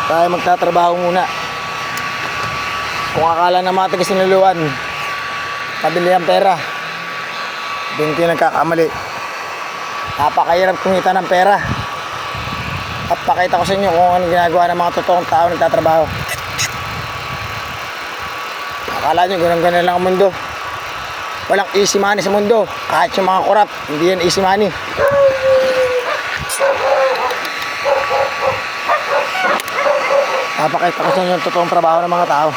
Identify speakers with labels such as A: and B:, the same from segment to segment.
A: Tayo magtatrabaho muna. Kung akala na matigas yung luluan, pabili ang pera. Doon kayo nagkakamali. Napakahirap kumita ng pera. At pakita ko sa inyo kung anong ginagawa ng mga totoong tao nagtatrabaho. Akala nyo ganun-ganun lang ang mundo. Walang easy money sa mundo. Kahit yung mga korap, hindi yan easy money. Napakita ko sa inyo yung totoong trabaho ng mga tao.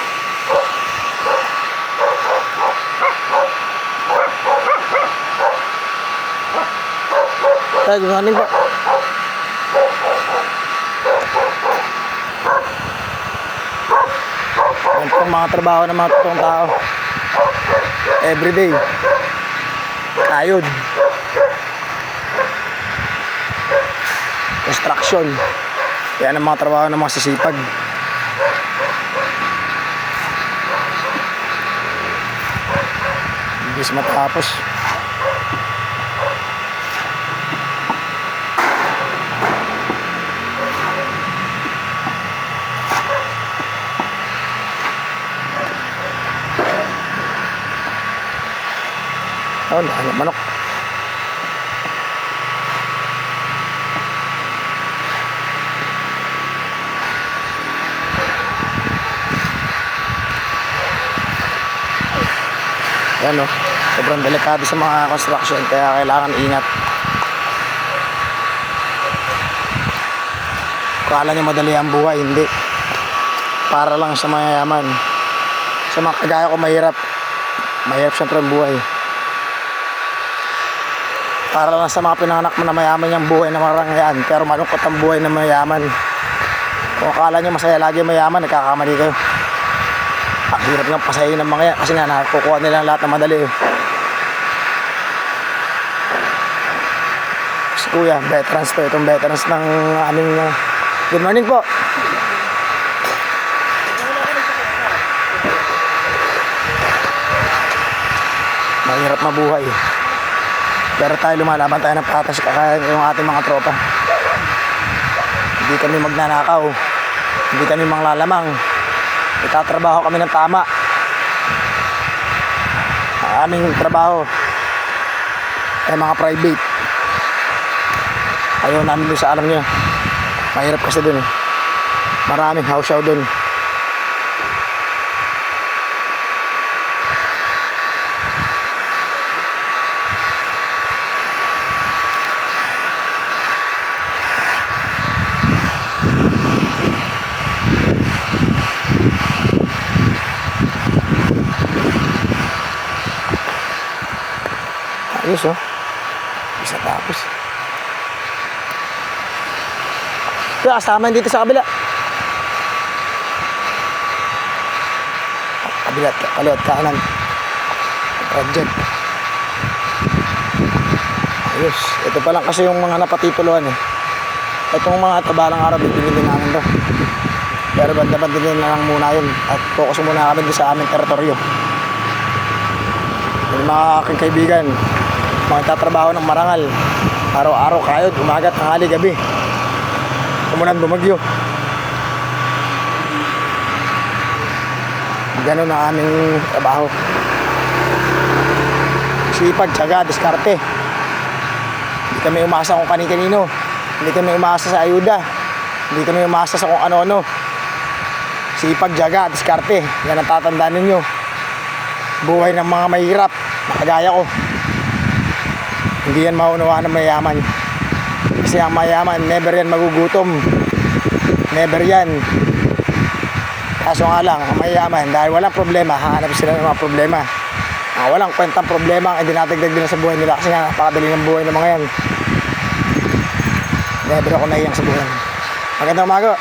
A: Good morning po. Yan po ang mga trabaho ng mga totoong tao. Everyday. Kayod. Construction. Yan ang mga trabaho ng mga sisipag. Hindi matapos. Oh, ano manok. Yan o, sobrang delikado sa mga construction kaya kailangan ingat. Kala nyo madali ang buhay, hindi. Para lang sa mayayaman. Sa mga kagaya ko mahirap. Mahirap syempre ang buhay. Para lang sa mga pinanganak mo na mayaman yung buhay na marangyan, pero malungkot ang buhay na mayaman. Kung akala nyo masaya lagi mayaman, nagkakamali kayo. Ang hirap nga pasahin ng mga yan kasi nga nakukuha nila lahat na madali. Si kuya, veterans to. Itong veterans ng aming good morning po. Mahirap mabuhay. Pero tayo lumalaban tayo ng patas kaya yung ating mga tropa. Hindi kami magnanakaw. Hindi kami manglalamang. Itatrabaho kami ng tama. Ang aming trabaho ay mga private. Ayaw namin doon sa alam nyo. Mahirap kasi doon. Maraming house show doon. Ayos oh. Isa tapos. Kaya kasama dito sa kabila. Kabila, kaliwat, kanan. Project. Ayos. Ito pa lang kasi yung mga napatituluhan eh. Itong mga tabalang araw, bibili namin to. Pero banda-banda din lang muna yun. At focus muna kami sa aming teritoryo. Yung mga aking kaibigan, mga tatrabaho ng marangal, araw-araw kayod, umaga, tanghali, gabi. Umulan, bumagyo. Ganun ang aming trabaho. Sipag, tiyaga, diskarte. Hindi kami umasa kung kani-kanino. Hindi kami umasa sa ayuda. Hindi kami umasa sa kung ano-ano. Sipag, tiyaga, diskarte. Yan ang tatandaan ninyo. Buhay ng mga mahirap, nakagaya ko. Hindi yan maunawaan ng mayaman. Kasi ang mayaman, never yan magugutom. Never yan. Kaso nga lang, ang mayaman, dahil walang problema, hahanap sila ng mga problema. Walang kwentang problema ang dinadagdag din sa buhay nila. Kasi nga, napakadali ng buhay ng mga yan. Never ako naiyang sa buhay. Magandang umaga.